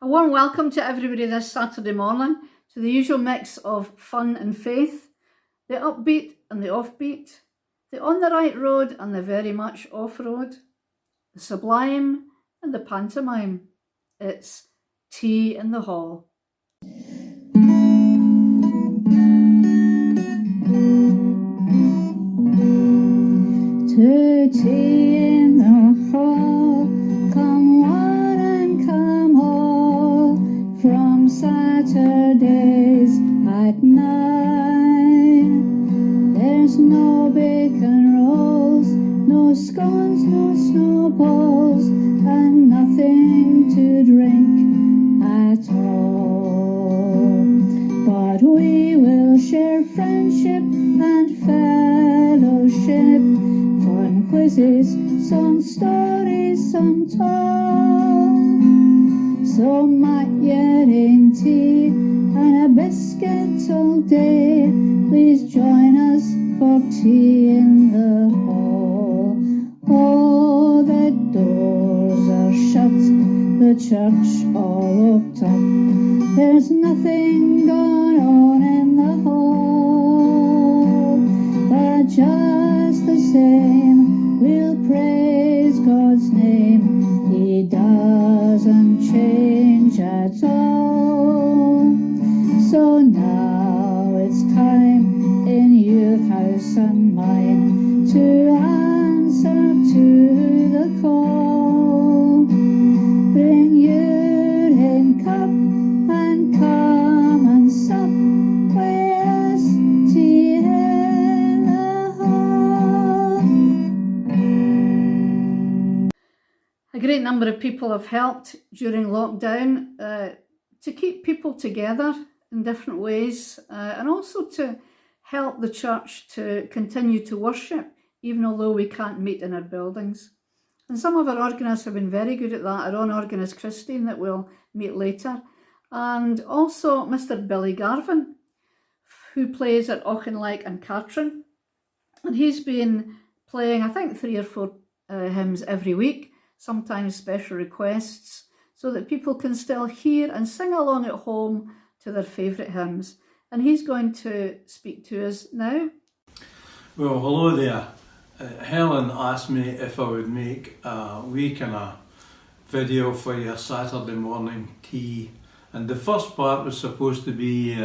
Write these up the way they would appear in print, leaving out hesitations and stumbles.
A warm welcome to everybody this Saturday morning to the usual mix of fun and faith, the upbeat and the offbeat, the on the right road and the very much off-road, the sublime and the pantomime. It's tea in the hall. To tea in the hall, come one and come all, from Saturdays at 9. There's no bacon rolls, no scones, no snowballs, and nothing to drink at all. But we will share friendship and fellowship, fun quizzes, some stories, some talk. So might get in tea and a biscuit all day. Please join us for tea in the hall. Oh, the doors are shut, the church all locked up. There's nothing going on in the hall, but just the same, we'll praise God's name. He doesn't change at all. So now it's time in your house and mine to answer to the call. Bring your in cup and come and sup with us, tea in the hall. A great number of people have helped during lockdown to keep people together in different ways and also to help the church to continue to worship even although we can't meet in our buildings. And some of our organists have been very good at that. Our own organist Christine that we'll meet later, and also Mr. Billy Garvin, who plays at Auchinleck and Cartron, and he's been playing I think 3 or 4 hymns every week, sometimes special requests, so that people can still hear and sing along at home to their favourite hymns. And he's going to speak to us now. Well, hello there. Helen asked me if I would make a wee kind of video for your Saturday morning tea, and the first part was supposed to be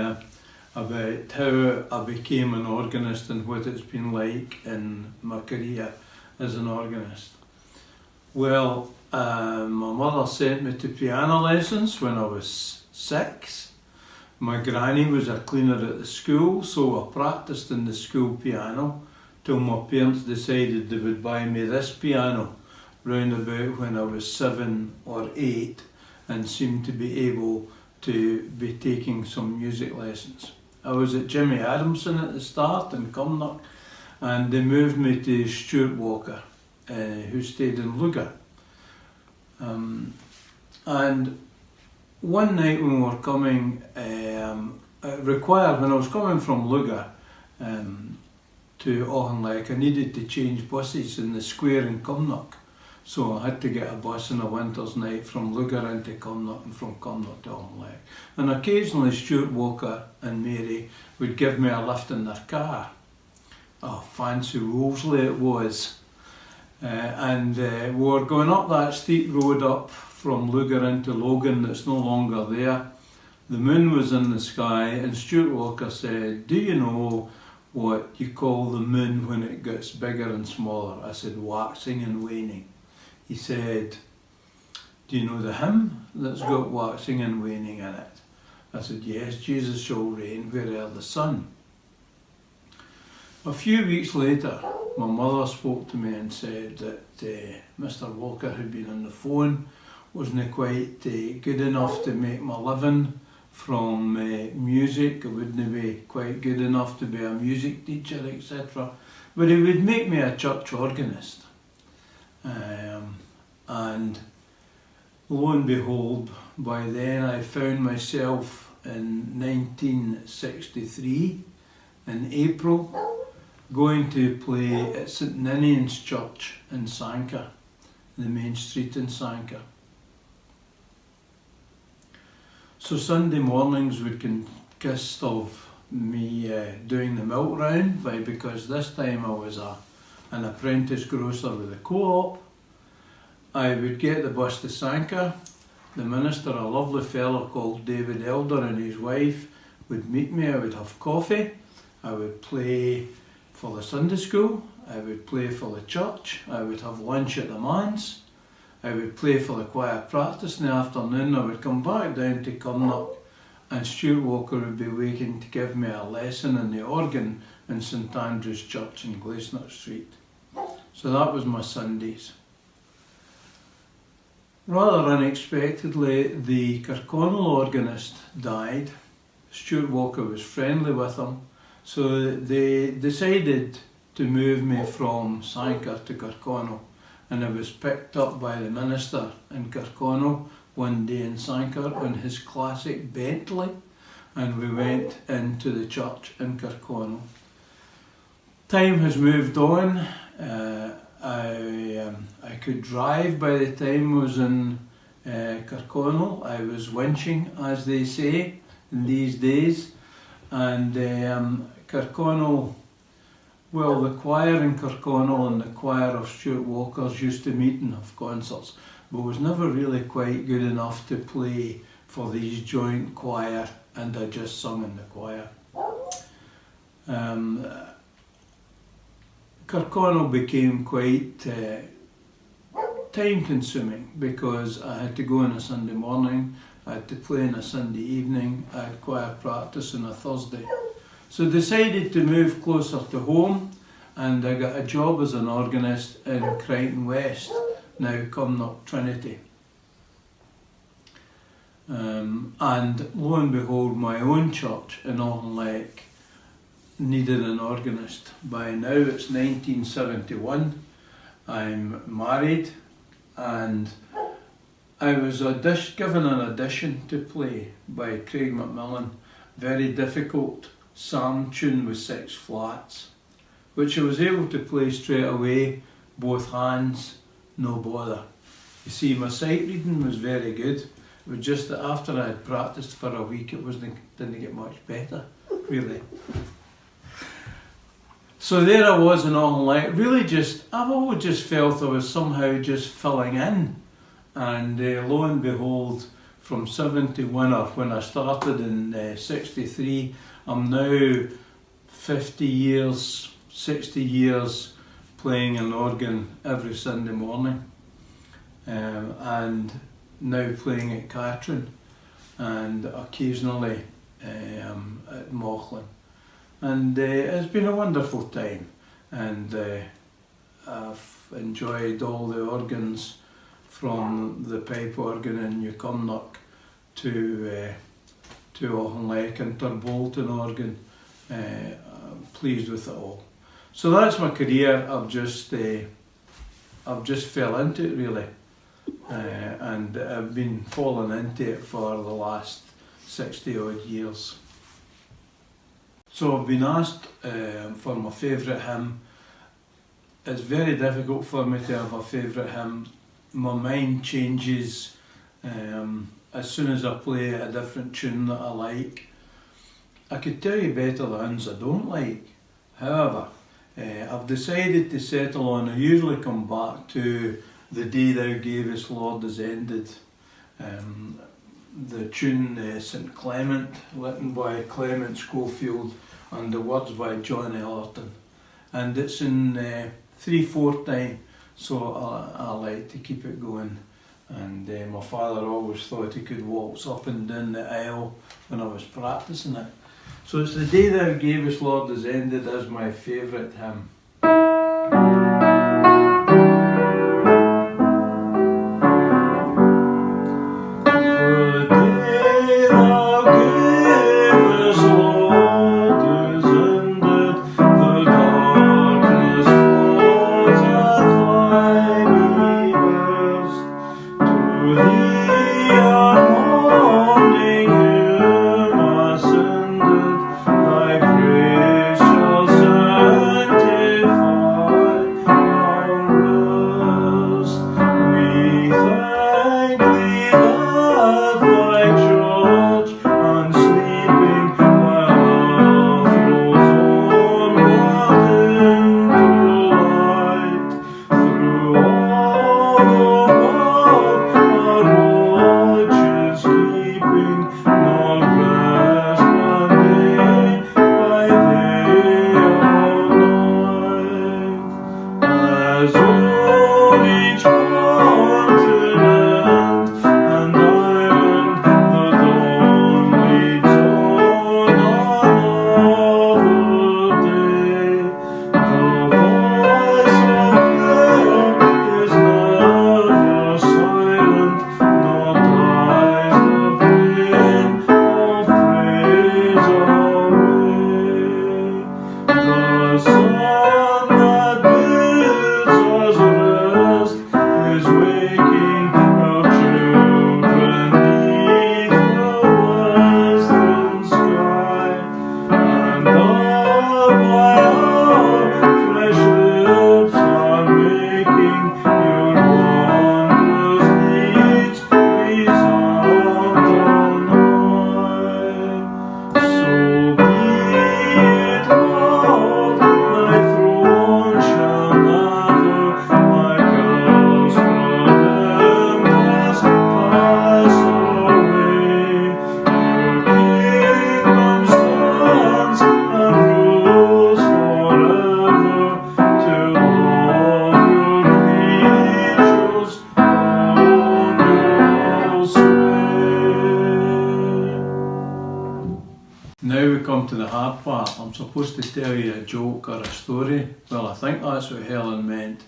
about how I became an organist and what it's been like in my career as an organist. Well, my mother sent me to piano lessons when I was 6. My granny was a cleaner at the school, so I practiced in the school piano till my parents decided they would buy me this piano round about when I was 7 or 8 and seemed to be able to be taking some music lessons. I was at Jimmy Adamson at the start in Cumnock, and they moved me to Stuart Walker, who stayed in Lugar. And one night when we were coming, when I was coming from Lugar to Auchinleck, I needed to change buses in the square in Cumnock. So I had to get a bus on a winter's night from Lugar into Cumnock and from Cumnock to Auchinleck. And occasionally Stuart Walker and Mary would give me a lift in their car. Oh, fancy Wolseley it was. And we were going up that steep road up from Lugar into Logan that's no longer there. The moon was in the sky, and Stuart Walker said, "Do you know what you call the moon when it gets bigger and smaller?" I said, "Waxing and waning." He said, "Do you know the hymn that's got waxing and waning in it?" I said, "Yes, Jesus shall reign where'er the sun." A few weeks later, my mother spoke to me and said that Mr. Walker had been on the phone, wasn't quite good enough to make my living from music. I wouldn't be quite good enough to be a music teacher, etc. But he would make me a church organist. And lo and behold, by then I found myself in 1963 in April going to play at St Ninian's Church in Sanquhar, the main street in Sanquhar. So Sunday mornings would consist of me doing the milk round, because this time I was an apprentice grocer with a co-op. I would get the bus to Sanker. The minister, a lovely fellow called David Elder, and his wife would meet me. I would have coffee. I would play for the Sunday school. I would play for the church. I would have lunch at the manse. I would play for the choir practice in the afternoon. I would come back down to Cumnock, and Stuart Walker would be waiting to give me a lesson in the organ in St Andrew's Church in Glesnut Street. So that was my Sundays. Rather unexpectedly, the Kirkconnell organist died. Stuart Walker was friendly with him, so they decided to move me from Sanker to Kirkconnell, and I was picked up by the minister in Kirkconnell one day in Sanker on his classic Bentley, and we went into the church in Kirkconnell. Time has moved on. I could drive by the time I was in Kirkconnell. I was winching, as they say in these days, and Kirkconnell, well, the choir in Kirkconnell and the choir of Stuart Walker's used to meet and have concerts, but was never really quite good enough to play for these joint choir, and I just sung in the choir. Kirkconnell became quite time consuming, because I had to go on a Sunday morning, I had to play on a Sunday evening, I had choir practice on a Thursday. So decided to move closer to home, and I got a job as an organist in Crichton West, now Cumnock Trinity. And lo and behold, my own church in Auchinleck needed an organist. By now it's 1971, I'm married, and I was given an audition to play by Craig McMillan, very difficult psalm tune with 6 flats, which I was able to play straight away, both hands, no bother. You see, my sight reading was very good. It was just that after I had practiced for a week, it didn't get much better, really. So there I was in Auchinleck, really I've always just felt I was somehow just filling in. And lo and behold, from 71, or when I started in 63, I'm now 50 years, 60 years playing an organ every Sunday morning. And now playing at Catrin, and occasionally at Mauchline. And it's been a wonderful time, and I've enjoyed all the organs, from the pipe organ in New Cumnock to Auchinleck and Turbolton organ. I'm pleased with it all. So that's my career. I've just fell into it, really, and I've been falling into it for the last 60 odd years. So I've been asked for my favourite hymn. It's very difficult for me to have a favourite hymn. My mind changes as soon as I play a different tune that I like. I could tell you better the ones I don't like. However, I've decided to settle on, I usually come back to The Day Thou Gavest, Lord, is ended. The tune St Clement, written by Clement Schofield, and the words by John Ellerton. And it's in 3/4 time, so I like to keep it going. And my father always thought he could waltz up and down the aisle when I was practicing it. So it's The Day Thou Gavest, Lord, is ended as my favourite hymn. Thy praise shall sound now we come to the hard part. I'm supposed to tell you a joke or a story. Well, I think that's what Helen meant.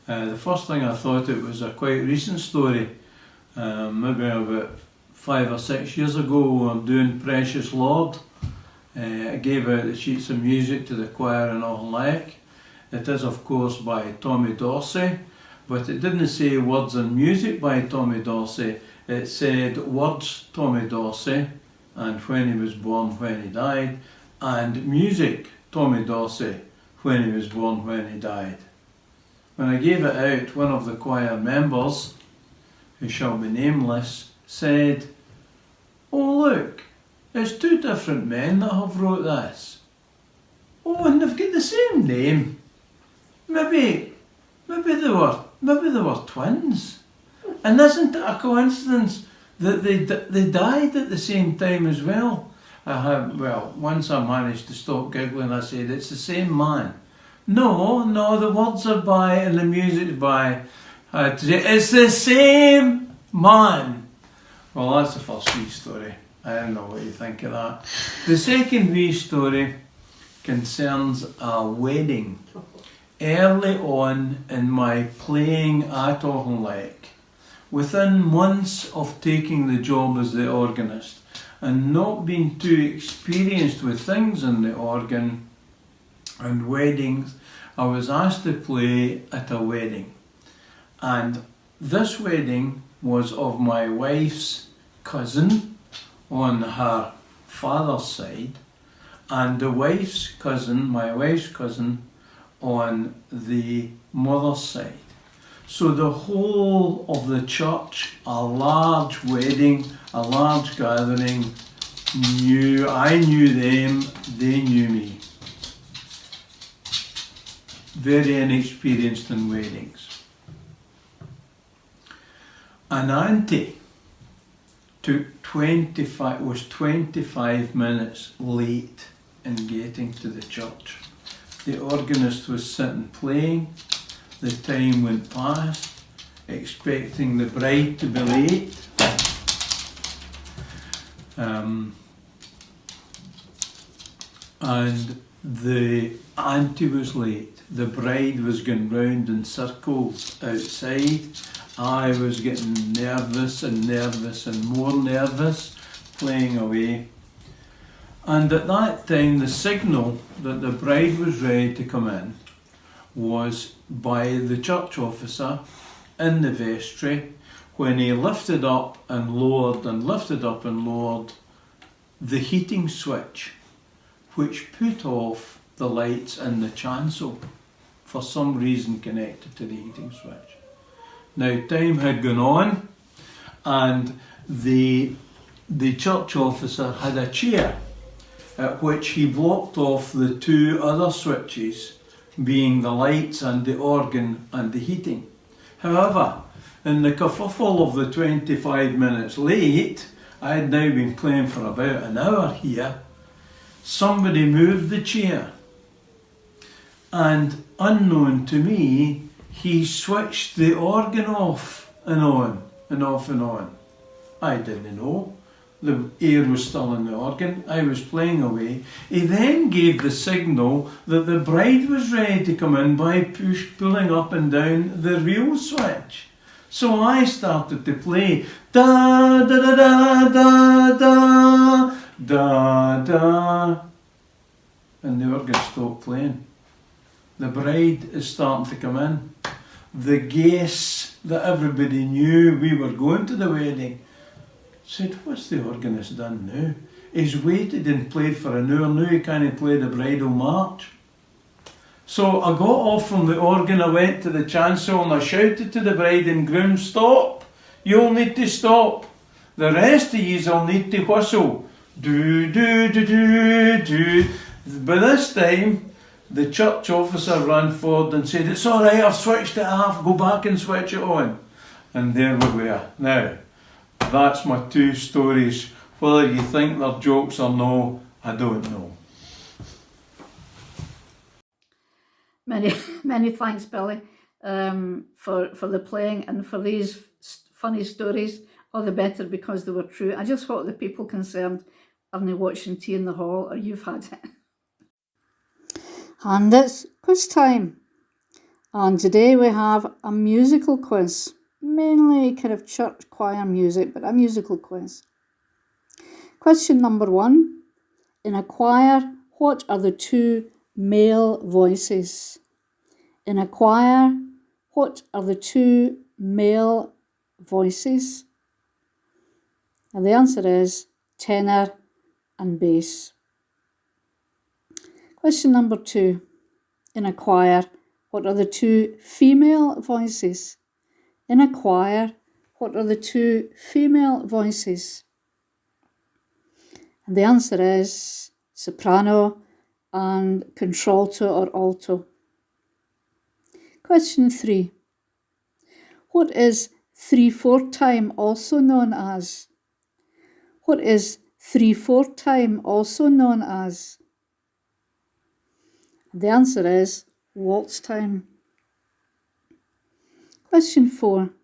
The first thing I thought it was a quite recent story, maybe about 5 or 6 years ago. I'm doing Precious Lord. I gave out the sheets of music to the choir and all like. It is of course by Tommy Dorsey, but it didn't say words and music by Tommy Dorsey. It said words Tommy Dorsey, and when he was born, when he died, and music Tommy Dorsey, when he was born, when he died. When I gave it out, one of the choir members, who shall be nameless, said, "Oh look, it's 2 different men that have wrote this. Oh, and they've got the same name. Maybe they were twins. And isn't it a coincidence that they died at the same time as well?" Once I managed to stop giggling, I said, "It's the same man." No, the words are by and the music's by. I had to say, "It's the same man." Well, that's the first wee story. I don't know what you think of that. The second wee story concerns a wedding. Early on in my playing at Auchinleck, within months of taking the job as the organist and not being too experienced with things in the organ and weddings, I was asked to play at a wedding. And this wedding was of my wife's cousin on her father's side, and the wife's cousin, my wife's cousin, on the mother's side. So the whole of the church, a large wedding, a large gathering, I knew them, they knew me. Very inexperienced in weddings. An auntie was 25 minutes late in getting to the church. The organist was sitting playing, the time went past, expecting the bride to be late. And the auntie was late. The bride was going round in circles outside. I was getting nervous and more nervous, playing away. And at that time, the signal that the bride was ready to come in was by the church officer in the vestry, when he lifted up and lowered the heating switch, which put off the lights in the chancel for some reason connected to the heating switch. Now, time had gone on, and the church officer had a chair at which he blocked off the 2 other switches, being the lights and the organ and the heating. However, in the kerfuffle of the 25 minutes late, I had now been playing for about an hour here, somebody moved the chair, and unknown to me, he switched the organ off and on and off and on. I didn't know. The air was still in the organ. I was playing away. He then gave the signal that the bride was ready to come in by pulling up and down the real switch. So I started to play da da da da da da da da, and the organ stopped playing. The bride is starting to come in. The guests that everybody knew we were going to the wedding said, "What's the organist done now? He's waited and played for an hour, now he can't play the bridal march." So I got off from the organ, I went to the chancel and I shouted to the bride and groom, "Stop! You'll need to stop. The rest of you'll need to whistle. Do, do, do, do, do." By this time, the church officer ran forward and said, "It's all right, I've switched it off, go back and switch it on." And there we were. Now, that's my 2 stories. Whether you think they're jokes or no, I don't know. Many thanks, Billy, for the playing and for these funny stories. All the better because they were true. I just hope the people concerned aren't watching Tea in the Hall, or you've had it. And it's quiz time. And today we have a musical quiz, mainly kind of church choir music, but a musical quiz. Question number 1. In a choir, what are the 2 male voices? In a choir, what are the 2 male voices? And the answer is tenor and bass. Question number 2. In a choir, what are the 2 female voices? In a choir, what are the 2 female voices? And the answer is soprano and contralto or alto. Question 3. What is 3/4 time also known as? What is 3/4 time also known as? The answer is waltz time. Question 4.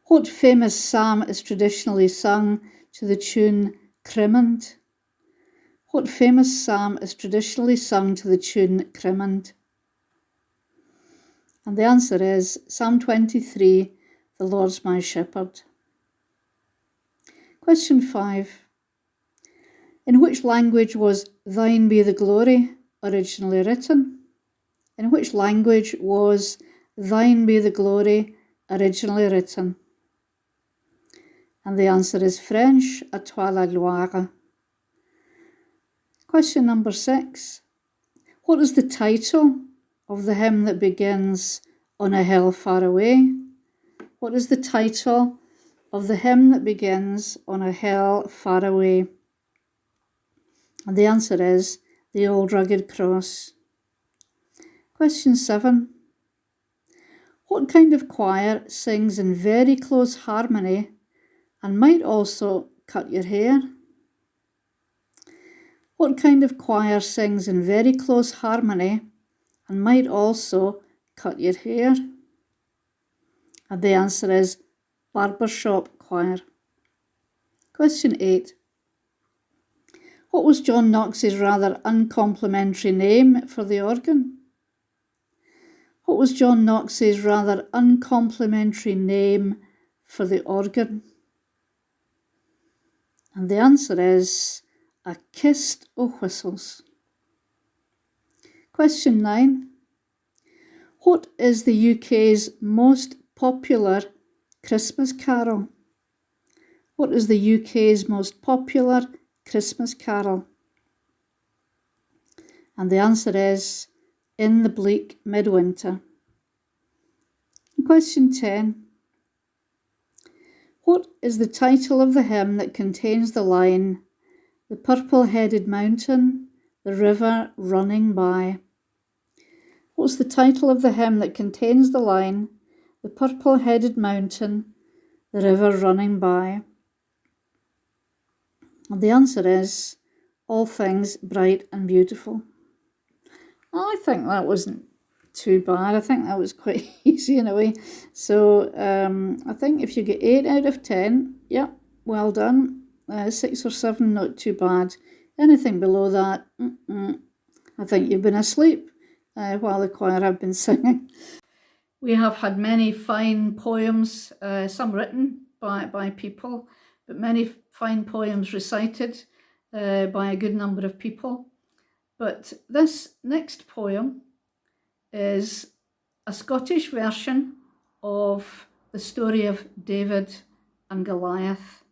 What famous psalm is traditionally sung to the tune Crimond? What famous psalm is traditionally sung to the tune Crimond? And the answer is Psalm 23, The Lord's my shepherd. Question 5. In which language was Thine be the glory originally written? In which language was Thine be the glory originally written? And the answer is French, à toi la gloire. Question number 6. What is the title of the hymn that begins On a Hill Far Away? What is the title of the hymn that begins On a Hill Far Away? And the answer is The Old Rugged Cross. Question 7. What kind of choir sings in very close harmony and might also cut your hair? What kind of choir sings in very close harmony and might also cut your hair? And the answer is barbershop choir. Question 8. What was John Knox's rather uncomplimentary name for the organ? What was John Knox's rather uncomplimentary name for the organ? And the answer is A Kist o' Whistles. Question 9. What is the UK's most popular Christmas carol? What is the UK's most popular Christmas carol? And the answer is In the Bleak Midwinter. Question 10. What is the title of the hymn that contains the line, The purple-headed mountain, the river running by? What's the title of the hymn that contains the line, The purple-headed mountain, the river running by? And the answer is All Things Bright and Beautiful. I think that wasn't too bad. I think that was quite easy in a way. So I think if you get 8 out of 10, yeah, well done. 6 or 7, not too bad. Anything below that, I think you've been asleep while the choir have been singing. We have had many fine poems, some written by people, but many fine poems recited by a good number of people. But this next poem is a Scottish version of the story of David and Goliath.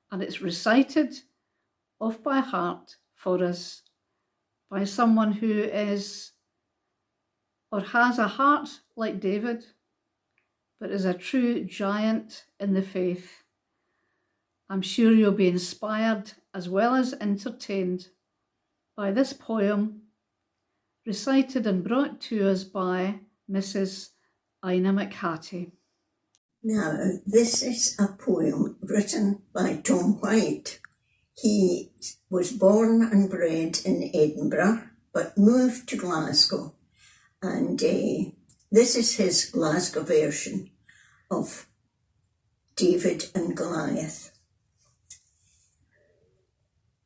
And it's recited off by heart for us by someone who is or has a heart like David, but is a true giant in the faith. I'm sure you'll be inspired as well as entertained by this poem, recited and brought to us by Mrs. Ina McHattie. Now, this is a poem written by Tom White. He was born and bred in Edinburgh, but moved to Glasgow. And this is his Glasgow version of David and Goliath.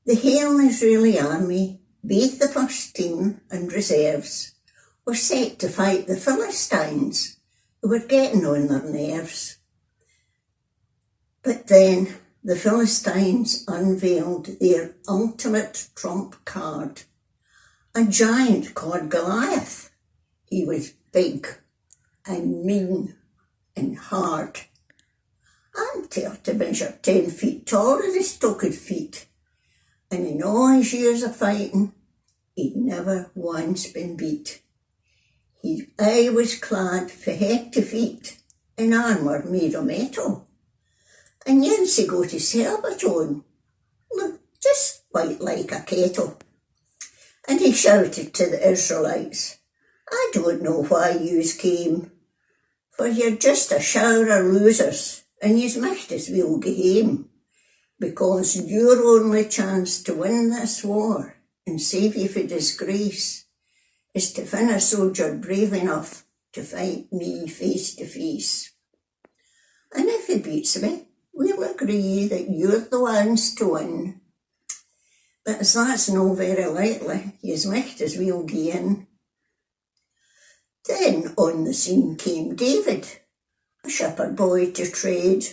The Hale Israeli army, both the first team and reserves, were set to fight the Philistines, who were getting on their nerves. But then the Philistines unveiled their ultimate trump card, a giant called Goliath. He was big and mean and hard. I'm to measure 10 feet tall with his stocked feet. And in all his years of fighting, he'd never once been beat. His eye was clad from head to feet in armour made of metal. And yet he got his helmet on, looked just quite like a kettle. And he shouted to the Israelites, I don't know why yous came, for you're just a shower of losers, and yous might as well go hame, because your only chance to win this war and save you from disgrace is to find a soldier brave enough to fight me face to face. And if he beats me, we'll agree that you're the ones to win. But as that's no very likely, yous might as well go in. Then on the scene came David, a shepherd boy to trade.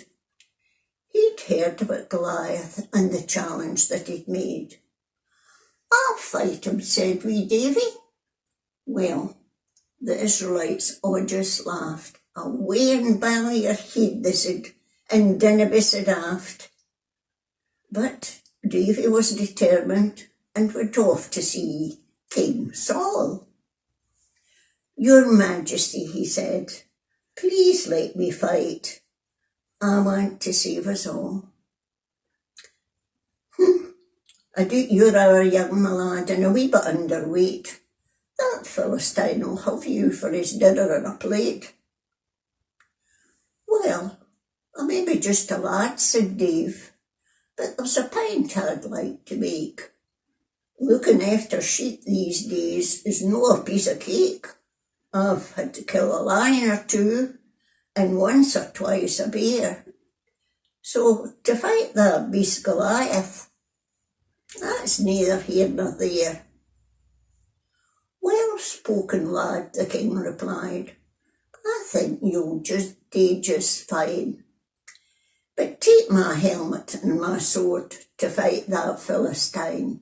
He'd heard about Goliath and the challenge that he'd made. I'll fight him, said wee Davy. Well, the Israelites all just laughed. Away and belly your head, they said, and dinna be so daft. But Davy was determined and went off to see King Saul. Your Majesty, he said, please let me fight. I want to save us all. I doubt you're our young my lad and a wee bit underweight. That Philistine will have you for his dinner on a plate. Well, I may be just a lad, said Dave, but there's a pint I'd like to make. Looking after sheep these days is no a piece of cake. I've had to kill a lion or two, and once or twice a bear. So to fight that beast Goliath, that's neither here nor there. Well spoken, lad, the king replied. I think you'll just do just fine. But take my helmet and my sword to fight that Philistine.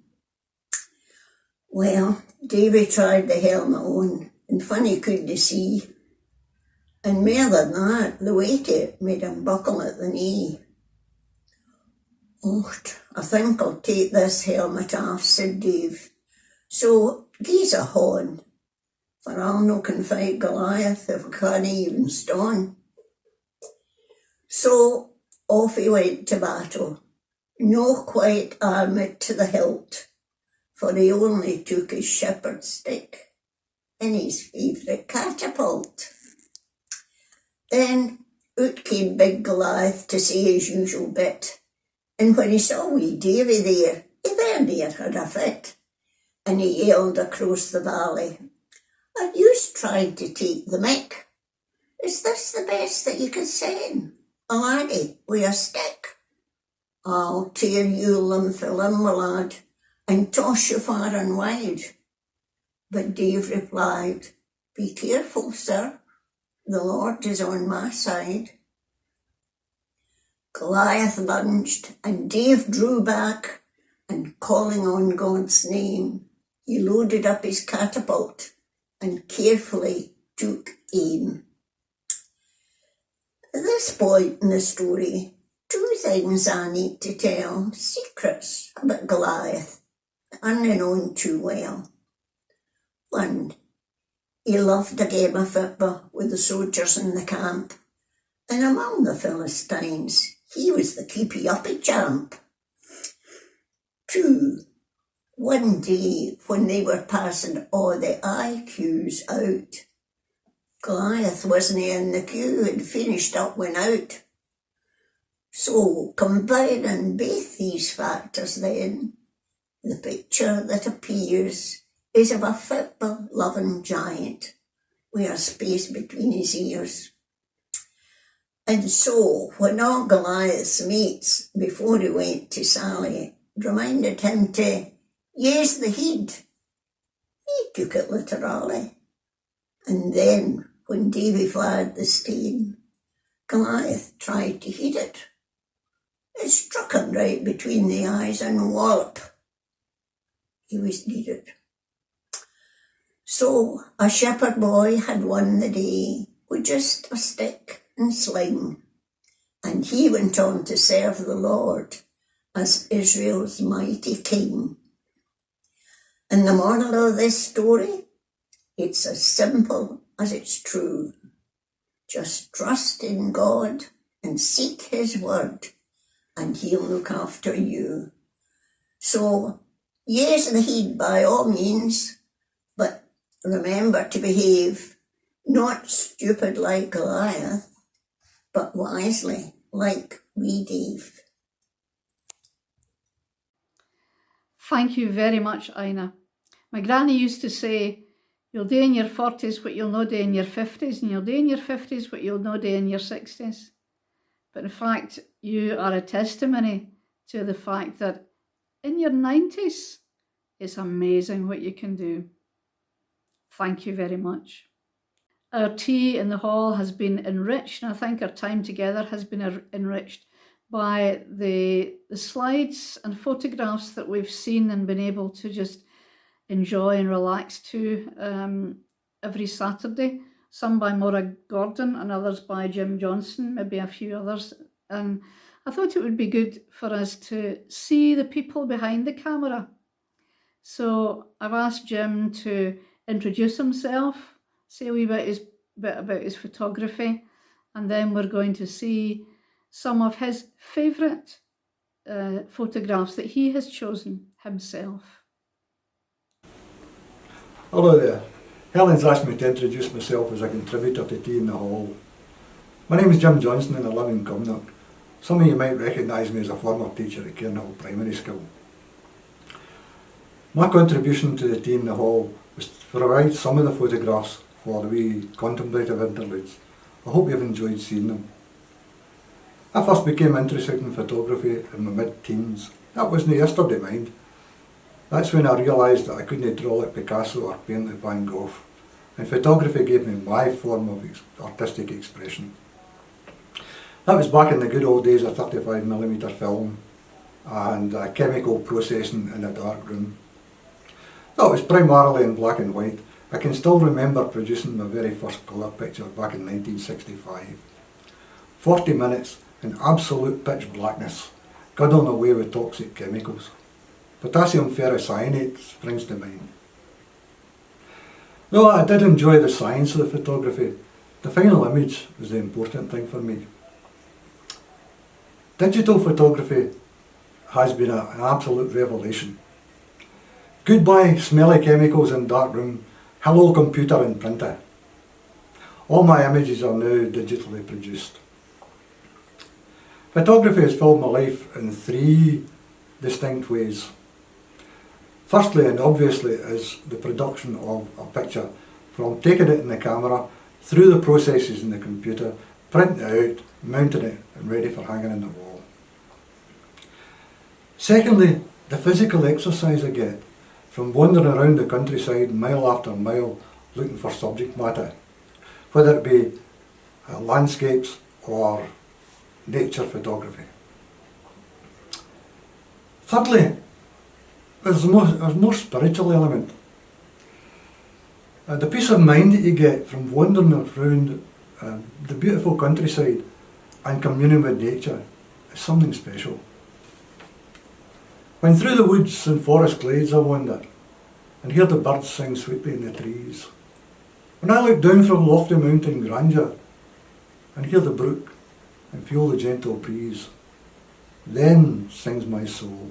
Well, Davy tried the helmet on, and funny couldn't see. And more than that, the weight of it made him buckle at the knee. Oh, I think I'll take this helmet off, said Dave. So gi's a horn, for I'll no can fight Goliath if I can't even stone. So off he went to battle, no quite armoured to the hilt, for he only took his shepherd's stick and his favourite catapult. Then out came big Goliath to say his usual bit, and when he saw wee Davy there, he very near had a fit, and he yelled across the valley, Are yous trying to take the mick? Is this the best that you can send? A laddie with a stick? I'll tear you limb for limb, my lad, and toss you far and wide. But Dave replied, Be careful, sir, the Lord is on my side. Goliath lunged, and Dave drew back, and calling on God's name, he loaded up his catapult and carefully took aim. At this point in the story, two things I need to tell, secrets about Goliath, unknown too well. One, he loved a game of football with the soldiers in the camp, and among the Philistines, he was the keepy-uppy champ. Two, one day when they were passing all the IQs out, Goliath wasn't in the queue and finished up went out. So combining both these factors then, the picture that appears is of a football-loving giant with a space between his ears. And so, when all Goliath's mates, before he went to Sally, reminded him to use the heed. He took it literally. And then, when Davy fired the steen, Goliath tried to heed it. It struck him right between the eyes and wallop. He was needed. So a shepherd boy had won the day with just a stick and sling, and he went on to serve the Lord as Israel's mighty king. And the moral of this story, it's as simple as it's true. Just trust in God and seek his word, and he'll look after you. So use the heed by all means, but remember to behave not stupid like Goliath, but wisely like wee Dave. Thank you very much, Ina. My granny used to say, you'll do in your 40s what you'll not do in your 50s, and you'll do in your 50s what you'll not do in your 60s. But in fact, you are a testimony to the fact that in your 90s, it's amazing what you can do. Thank you very much. Our tea in the hall has been enriched, and I think our time together has been enriched by the slides and photographs that we've seen and been able to just enjoy and relax to every Saturday. Some by Maura Gordon and others by Jim Johnson, maybe a few others. And I thought it would be good for us to see the people behind the camera. So I've asked Jim to introduce himself, say a wee bit about his photography, and then we're going to see some of his favourite photographs that he has chosen himself. Hello there. Helen's asked me to introduce myself as a contributor to Tea in the Hall. My name is Jim Johnson and I live in Cumnock. Some of you might recognise me as a former teacher at Cairnhill Primary School. My contribution to the Tea in the Hall was to provide some of the photographs for the wee contemplative interludes. I hope you've enjoyed seeing them. I first became interested in photography in my mid-teens. That wasn't yesterday, mind. That's when I realised that I couldn't draw like Picasso or paint like Van Gogh, and photography gave me my form of artistic expression. That was back in the good old days of 35mm film and chemical processing in a dark room. That was primarily in black and white. I can still remember producing my very first colour picture back in 1965. 40 minutes in absolute pitch blackness, guddling away with toxic chemicals. Potassium ferrocyanate springs to mind. Though I did enjoy the science of the photography, the final image was the important thing for me. Digital photography has been an absolute revelation. Goodbye smelly chemicals in dark room, hello computer and printer. All my images are now digitally produced. Photography has filled my life in 3 distinct ways. Firstly and obviously is the production of a picture, from taking it in the camera, through the processes in the computer, printing it out, mounting it and ready for hanging on the wall. Secondly, the physical exercise I get from wandering around the countryside mile after mile looking for subject matter, whether it be landscapes or nature photography. Thirdly, there's a more spiritual element. The peace of mind that you get from wandering around the beautiful countryside and communing with nature is something special. When through the woods and forest glades I wander and hear the birds sing sweetly in the trees, when I look down from lofty mountain grandeur and hear the brook and feel the gentle breeze, then sings my soul.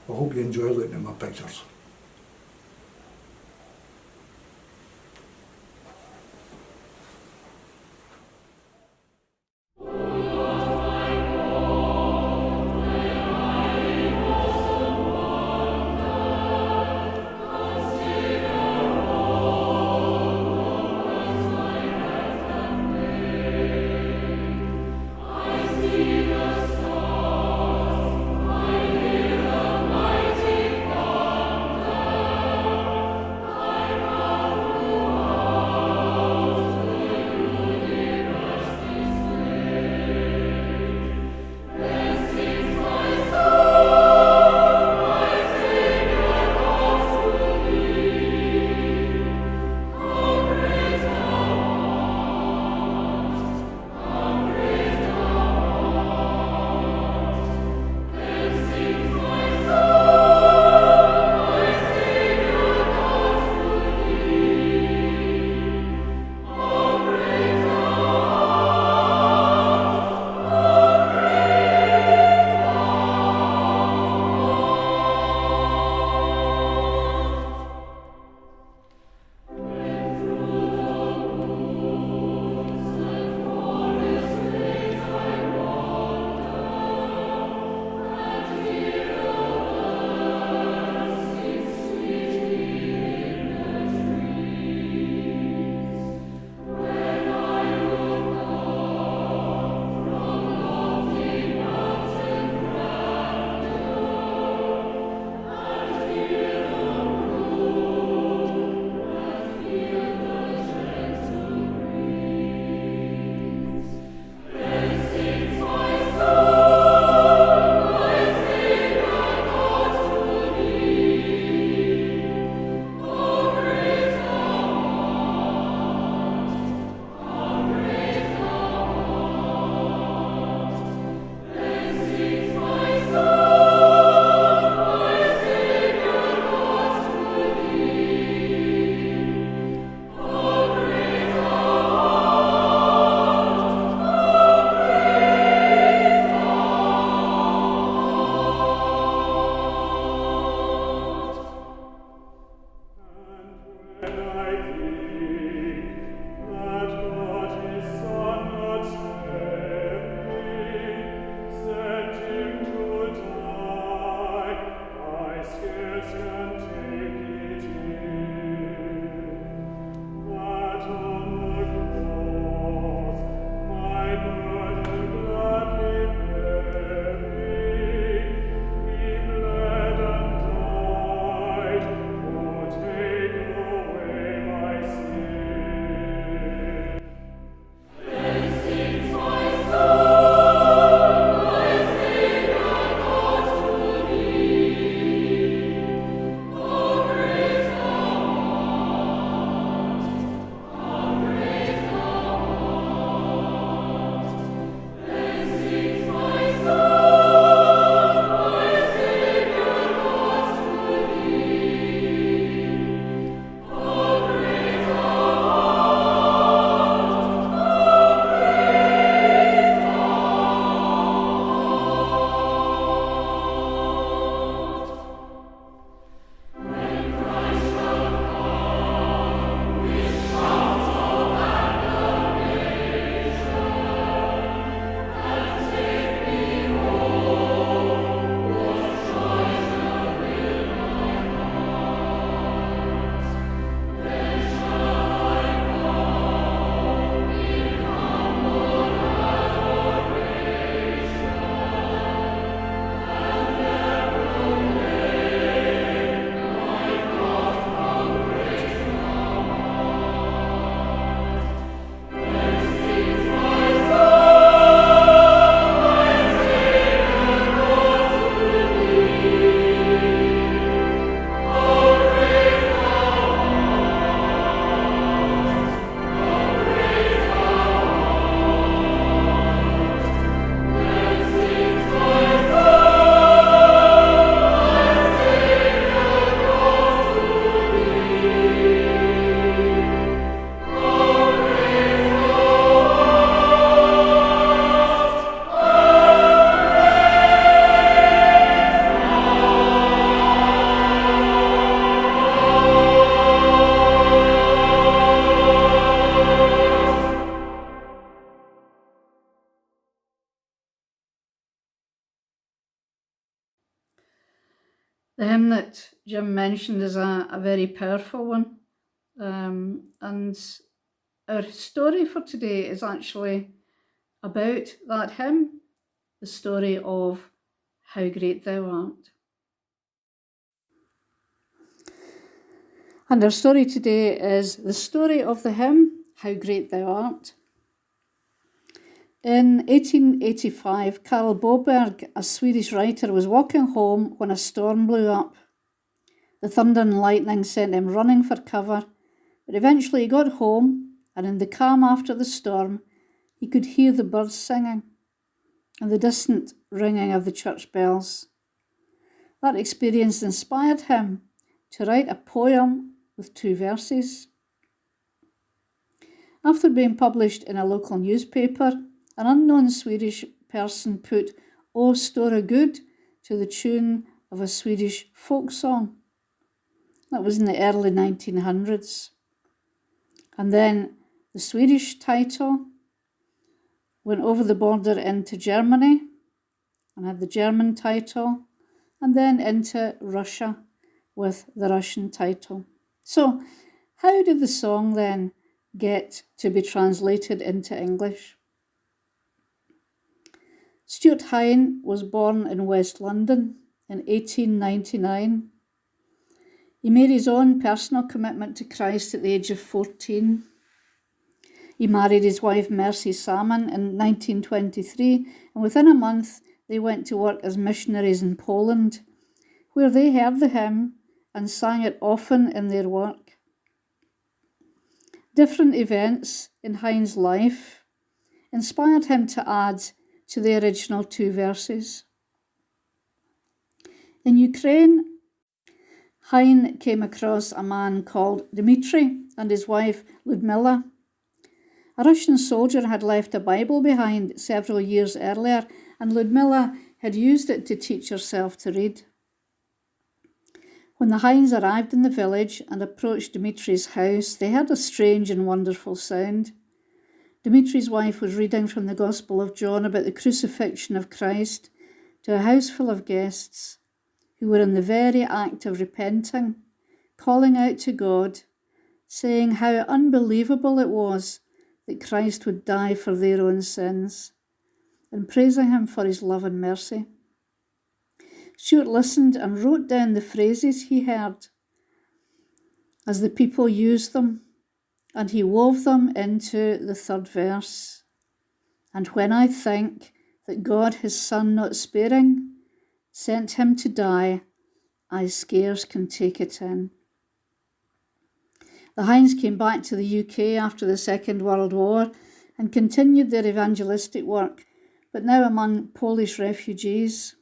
I hope you enjoy looking at my pictures. The hymn that Jim mentioned is a very powerful one. And our story for today is actually about that hymn, the story of How Great Thou Art. And our story today is the story of the hymn, How Great Thou Art. In 1885, Karl Boberg, a Swedish writer, was walking home when a storm blew up. The thunder and lightning sent him running for cover, but eventually he got home, and in the calm after the storm, he could hear the birds singing and the distant ringing of the church bells. That experience inspired him to write a poem with 2 verses. After being published in a local newspaper, an unknown Swedish person put "O Stora Good" to the tune of a Swedish folk song. That was in the early 1900s. And then the Swedish title went over the border into Germany and had the German title, and then into Russia with the Russian title. So, how did the song then get to be translated into English? Stuart Hine was born in West London in 1899. He made his own personal commitment to Christ at the age of 14. He married his wife Mercy Salmon in 1923, and within a month they went to work as missionaries in Poland, where they heard the hymn and sang it often in their work. Different events in Hine's life inspired him to add to the original 2 verses. In Ukraine, Hine came across a man called Dmitri and his wife Ludmila. A Russian soldier had left a Bible behind several years earlier, and Ludmila had used it to teach herself to read. When the Hines arrived in the village and approached Dmitri's house, they heard a strange and wonderful sound. Dmitri's wife was reading from the Gospel of John about the crucifixion of Christ to a house full of guests who were in the very act of repenting, calling out to God, saying how unbelievable it was that Christ would die for their own sins, and praising him for his love and mercy. Stuart listened and wrote down the phrases he heard as the people used them, and he wove them into the 3rd verse. And when I think that God, his Son not sparing, sent him to die, I scarce can take it in. The Hines came back to the UK after the Second World War and continued their evangelistic work, but now among Polish refugees.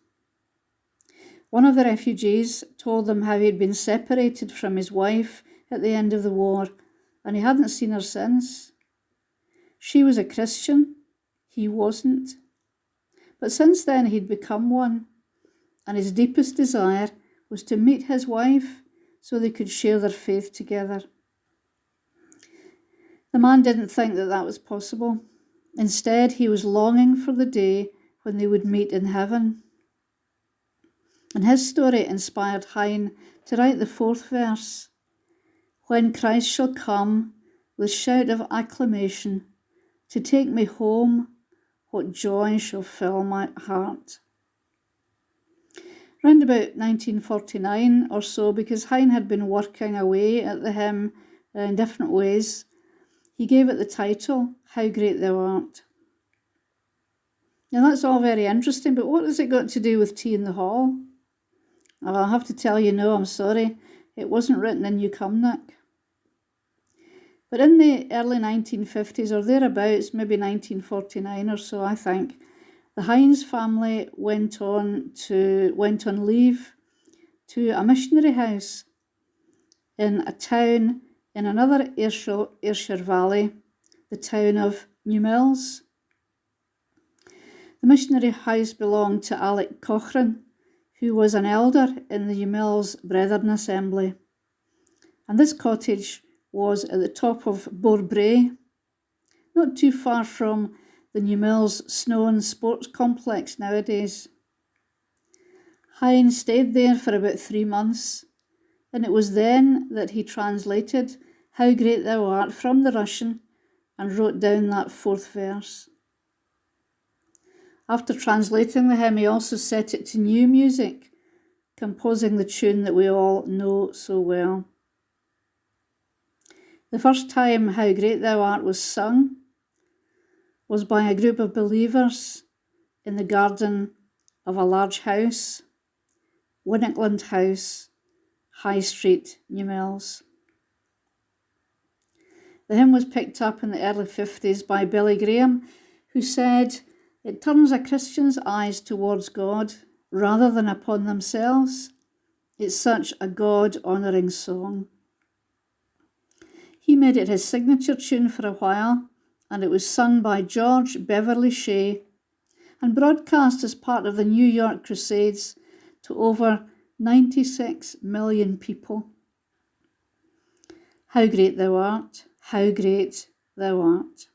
One of the refugees told them how he'd been separated from his wife at the end of the war, and he hadn't seen her since. She was a Christian, he wasn't. But since then he'd become one, and his deepest desire was to meet his wife so they could share their faith together. The man didn't think that that was possible. Instead, he was longing for the day when they would meet in heaven. And his story inspired Hine to write the 4th verse. When Christ shall come with shout of acclamation to take me home, what joy shall fill my heart. Round about 1949 or so, because Hine had been working away at the hymn in different ways, he gave it the title, How Great Thou Art. Now that's all very interesting, but what has it got to do with Tea in the Hall? Well, I'll have to tell you no, I'm sorry. It wasn't written in New Cumnock. But in the early 1950s or thereabouts, maybe 1949 or so, I think, the Hines family went on leave to a missionary house in a town in another Ayrshire Valley, the town of Newmilns. The missionary house belonged to Alec Cochran, who was an elder in the Newmilns Brethren Assembly. And this cottage was at the top of Borbray, not too far from the Newmilns Snow and Sports Complex nowadays. Hein stayed there for about 3 months, and it was then that he translated How Great Thou Art from the Russian and wrote down that 4th verse. After translating the hymn, he also set it to new music, composing the tune that we all know so well. The first time How Great Thou Art was sung was by a group of believers in the garden of a large house, Winnickland House, High Street, Newmilns. The hymn was picked up in the early 50s by Billy Graham, who said, "It turns a Christian's eyes towards God rather than upon themselves. It's such a God-honouring song." He made it his signature tune for a while, and it was sung by George Beverly Shea and broadcast as part of the New York Crusades to over 96 million people. How great thou art, how great thou art.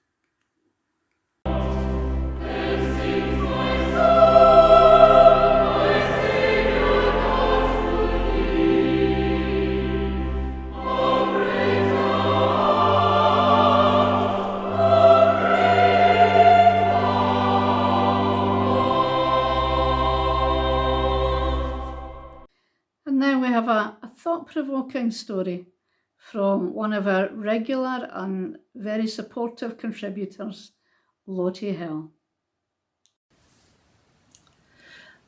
And now we have a thought-provoking story from one of our regular and very supportive contributors, Lottie Hill.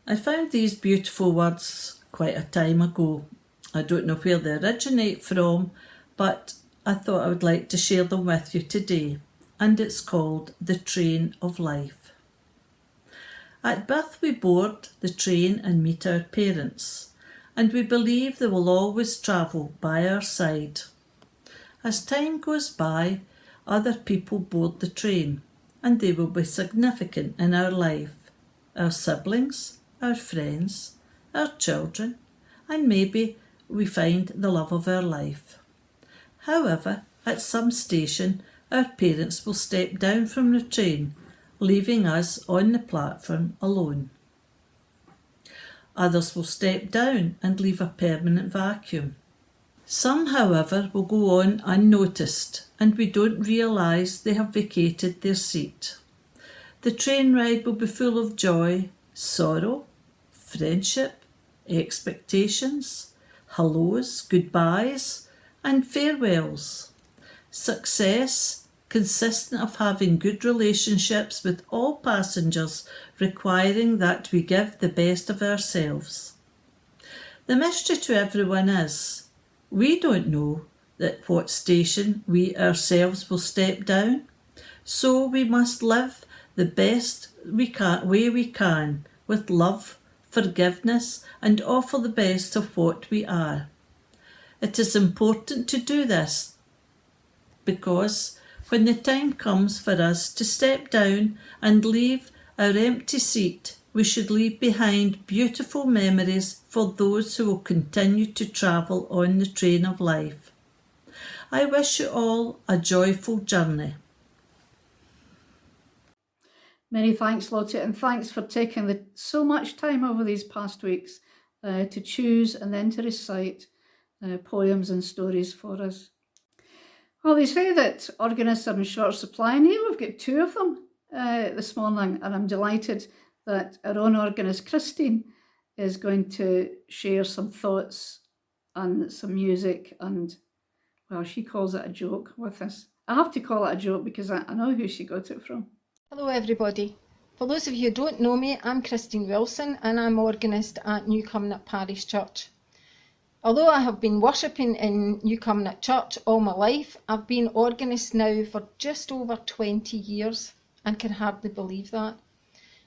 I found these beautiful words quite a time ago. I don't know where they originate from, but I thought I would like to share them with you today, and it's called The Train of Life. At birth we board the train and meet our parents, and we believe they will always travel by our side. As time goes by, other people board the train, and they will be significant in our life. Our siblings, our friends, our children, and maybe we find the love of our life. However, at some station, our parents will step down from the train, leaving us on the platform alone. Others will step down and leave a permanent vacuum. Some, however, will go on unnoticed, and we don't realise they have vacated their seat. The train ride will be full of joy, sorrow, friendship, expectations, hellos, goodbyes, and farewells. Success, consistent of having good relationships with all passengers, requiring that we give the best of ourselves. The mystery to everyone is, we don't know at what station we ourselves will step down, so we must live the best way we can, with love, forgiveness, and offer the best of what we are. It is important to do this because when the time comes for us to step down and leave our empty seat, we should leave behind beautiful memories for those who will continue to travel on the train of life. I wish you all a joyful journey. Many thanks, Lottie, and thanks for taking so much time over these past weeks to choose and then to recite poems and stories for us. Well, they say that organists are in short supply, and here we've got 2 of them this morning, and I'm delighted that our own organist, Christine, is going to share some thoughts and some music, and, well, she calls it a joke with us. I have to call it a joke because I know who she got it from. Hello everybody. For those of you who don't know me, I'm Christine Wilson and I'm organist at New Cumnock Parish Church. Although I have been worshipping in New Cumnock Church all my life, I've been organist now for just over 20 years and can hardly believe that.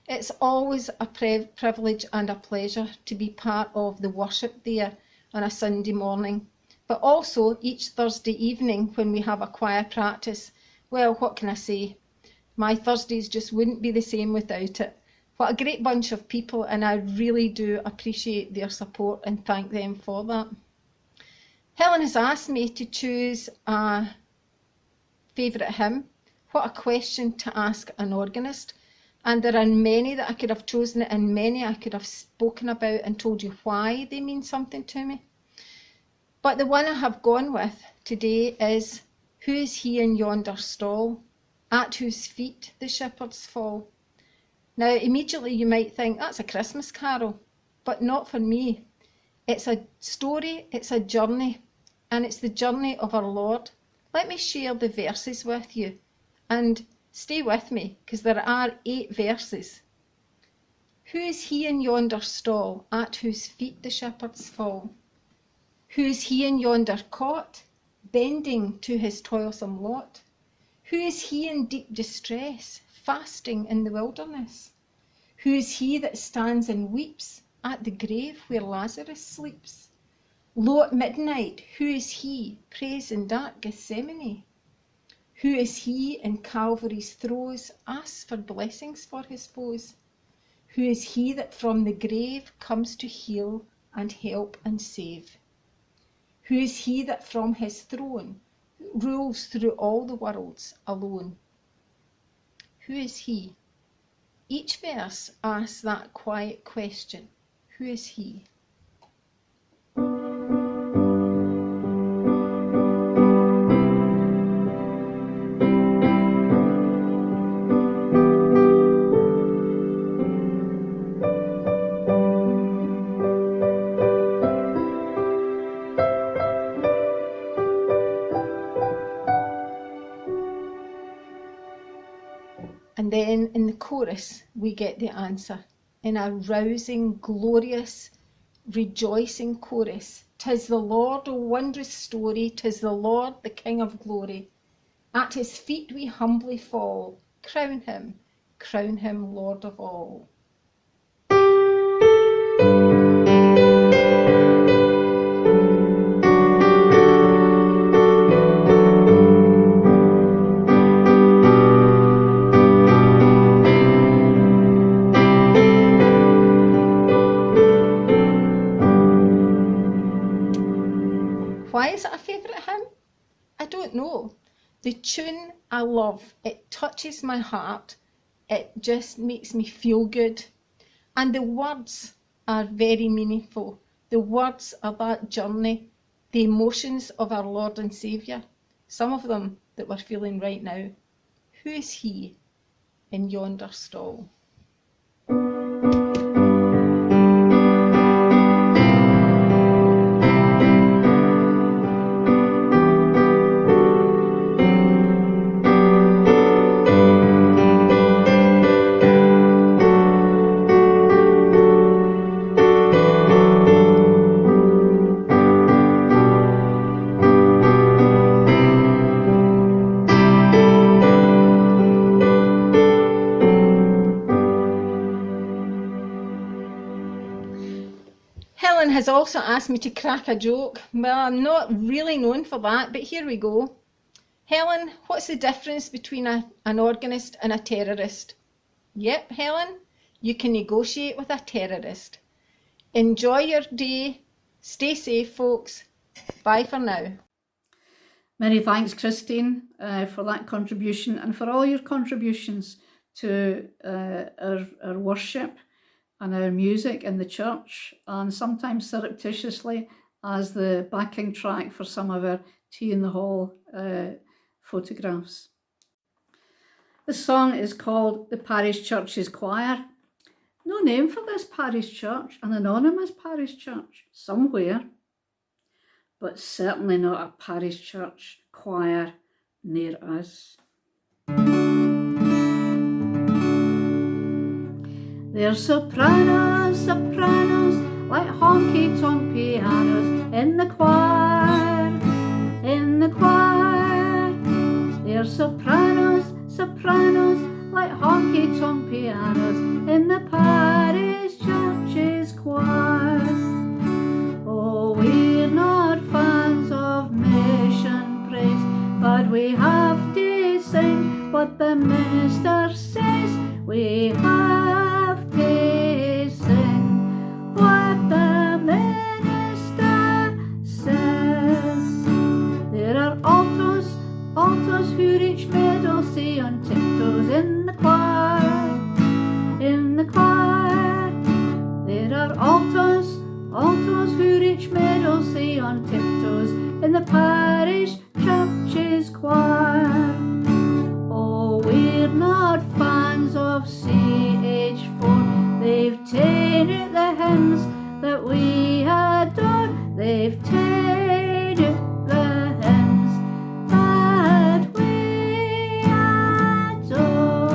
It's always a privilege and a pleasure to be part of the worship there on a Sunday morning, but also each Thursday evening when we have a choir practice. Well, what can I say? My Thursdays just wouldn't be the same without it. What a great bunch of people, and I really do appreciate their support and thank them for that. Helen has asked me to choose a favourite hymn. What a question to ask an organist. And there are many that I could have chosen and many I could have spoken about and told you why they mean something to me. But the one I have gone with today is, who is he in yonder stall, at whose feet the shepherds fall? Now immediately you might think that's a Christmas carol, but not for me. It's a story, it's a journey, and it's the journey of our Lord. Let me share the verses with you, and stay with me, because there are 8 verses. Who is he in yonder stall, at whose feet the shepherds fall? Who is he in yonder cot, bending to his toilsome lot? Who is he in deep distress, fasting in the wilderness? Who is he that stands and weeps at the grave where Lazarus sleeps? Lo, at midnight, who is he, prays in dark Gethsemane? Who is he in Calvary's throes, asks for blessings for his foes? Who is he that from the grave comes to heal and help and save? Who is he that from his throne rules through all the worlds alone? Who is he? Each verse asks that quiet question. Who is he? And then in the chorus, we get the answer in a rousing, glorious, rejoicing chorus. 'Tis the Lord, a wondrous story, 'tis the Lord, the King of glory. At his feet we humbly fall, crown him Lord of all. Why is it a favourite hymn? I don't know. The tune I love. It touches my heart. It just makes me feel good. And the words are very meaningful. The words are that journey, the emotions of our Lord and Saviour. Some of them that we're feeling right now. Who is he in yonder stall? Helen has also asked me to crack a joke. Well, I'm not really known for that, but here we go. Helen, what's the difference between an organist and a terrorist? Yep, Helen, you can negotiate with a terrorist. Enjoy your day. Stay safe, folks. Bye for now. Many thanks, Christine, for that contribution and for all your contributions to our worship and our music in the church, and sometimes surreptitiously as the backing track for some of our Tea in the Hall photographs. The song is called The Parish Church's Choir. No name for this parish church, an anonymous parish church somewhere, but certainly not a parish church choir near us. They're sopranos, sopranos, like honky-tonk pianos in the choir, in the choir. They're sopranos, sopranos, like honky-tonk pianos in the parish church's choir. Oh, we're not fans of mission praise, but we have to sing what the minister says. We have to sing what the minister says. There are altos who reach middle C on tiptoes in the choir, altos who reach middle say on tiptoes in the parish church's choir. Oh, we're not fans of CH4. They've ta'en out the hymns that we adore. They've ta'en out the hymns that we adore.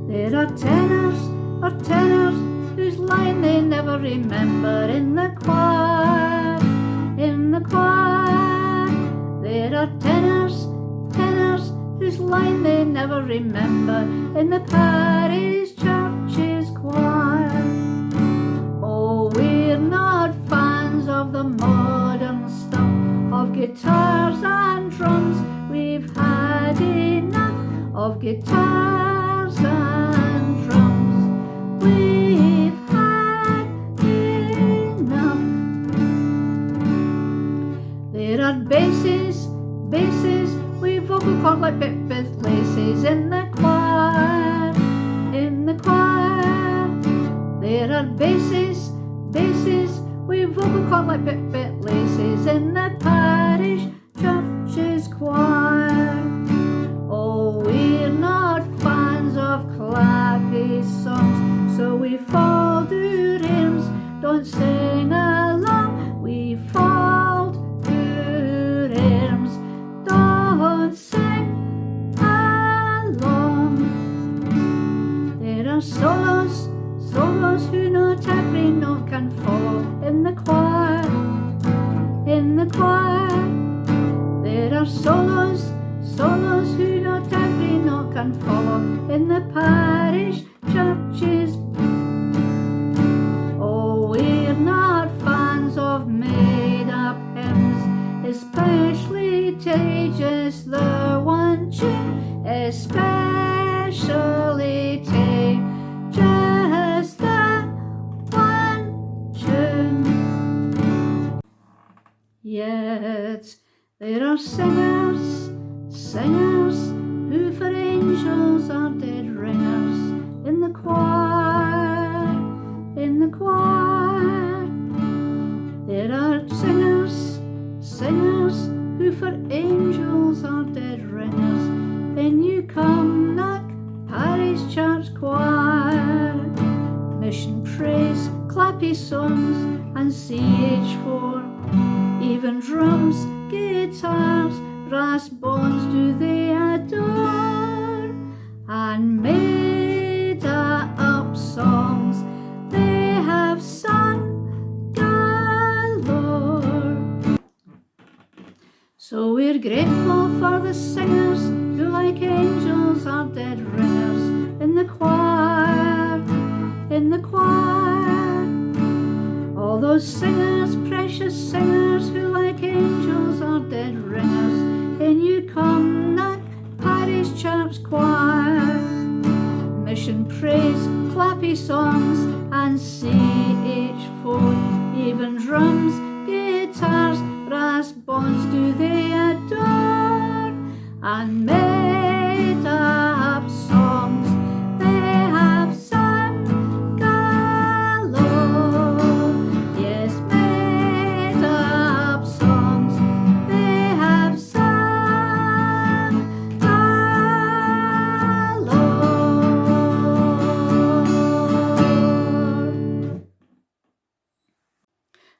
There are tenors whose line they never remember in the choir, in the choir. There are tenors whose line they never remember in the parish church's choir. Oh, we're not fans of the modern stuff of guitars and drums. We've had enough of guitars and drums. We've had enough. There are basses with vocal cord like bit laces in the choir, in the choir. There are basses with vocal cord like bit laces in the parish church's choir. Oh, we're not fans of clappy songs, so we fall to hymns, don't sing along. We fall to hymns, don't sing along. There are solos who not every note can follow in the choir, in the choir. There are solos who not every note can follow in the parish church's. Oh, we're not fans of made-up hymns, especially just the one tune, especially just the one tune. Yet there are singers who for angels are dead ringers in the choir, in the choir. There are singers who for angels are dead ringers in Newcomnock Parish Church Choir. Mission praise, clappy songs and CH4, even drums, guitars, brass bands do they adore, and made up songs they have sung galore. So we're grateful for the singers who like angels are dead ringers in the choir, in the choir. All those singers, precious singers who like angels are dead ringers in Newcomnock Parish Church Choir. Mission praise, clappy songs and CH4, even drums, guitars, brass bands do they adore, and made up songs they have sung galore. Yes, made up songs they have sung galore.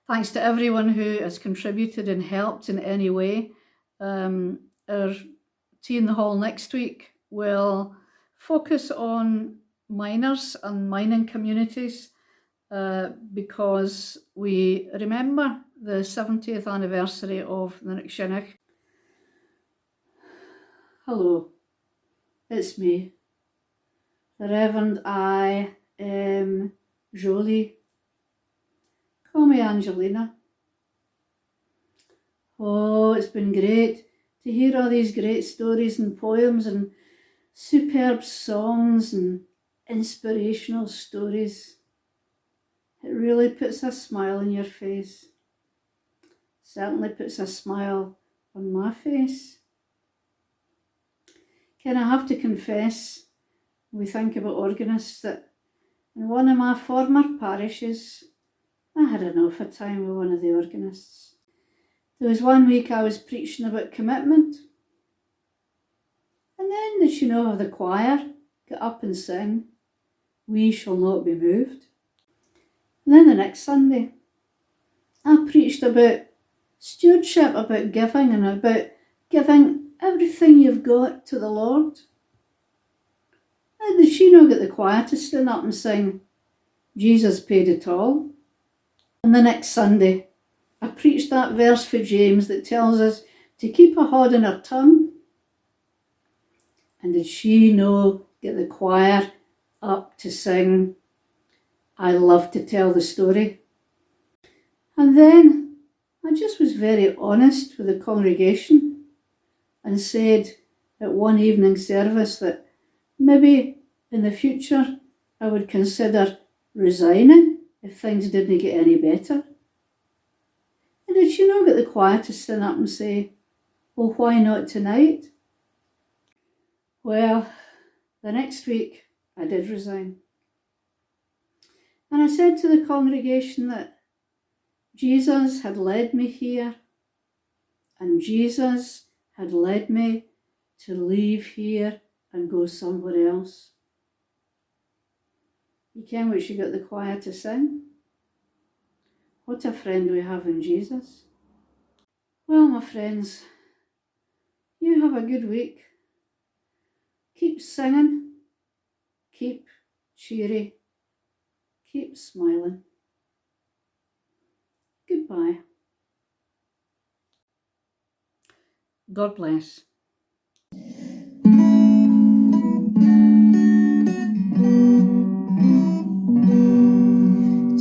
Thanks to everyone who has contributed and helped in any way. Our Tea in the Hall next week will focus on miners and mining communities because we remember the 70th anniversary of the Shinnig. Hello, it's me, the Reverend I. M. Jolie. Call me Angelina. Oh, it's been great to hear all these great stories and poems and superb songs and inspirational stories. It really puts a smile on your face. Certainly puts a smile on my face. Can I have to confess, we think about organists, that in one of my former parishes, I had an awful time with one of the organists. There was one week I was preaching about commitment, and then did you know how the choir get up and sing, "We shall not be moved"? And then the next Sunday, I preached about stewardship, about giving, and about giving everything you've got to the Lord. And did she not get the choir to stand up and sing, "Jesus paid it all"? And the next Sunday, I preached that verse for James that tells us to keep a hold on our tongue. And did she know get the choir up to sing, "I love to tell the story"? And then I just was very honest with the congregation and said at one evening service that maybe in the future I would consider resigning if things didn't get any better. And did you not get the choir to stand up and say, "Well, why not tonight"? Well, the next week I did resign. And I said to the congregation that Jesus had led me here, and Jesus had led me to leave here and go somewhere else. You ken what she got the choir to sing? What a friend we have in Jesus. Well, my friends, you have a good week. Keep singing, keep cheery, keep smiling. Goodbye. God bless.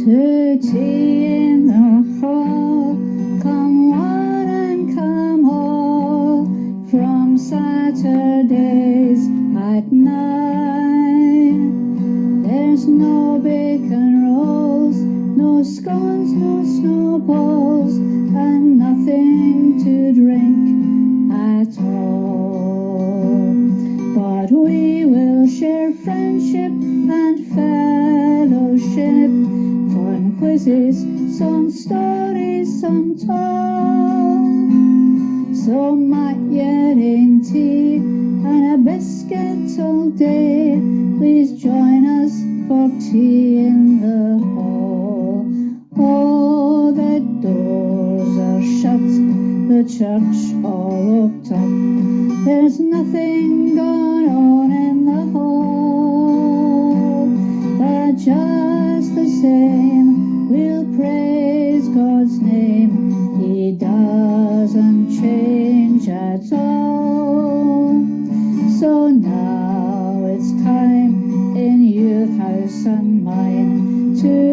To tea in the hall, come one and come all, from Saturdays at 9. There's no bacon rolls, no scones, no snowballs, and nothing to drink at all. But we will share friendship and fellowship, fun quizzes, some stories, some talk. So might you in tea and a biscuit all day, please join us for tea in the hall. Oh, the doors are shut, the church all locked up, there's nothing going on in the hall. But just the same, we'll praise God's name, He doesn't change at all. So now it's time in your house and mine to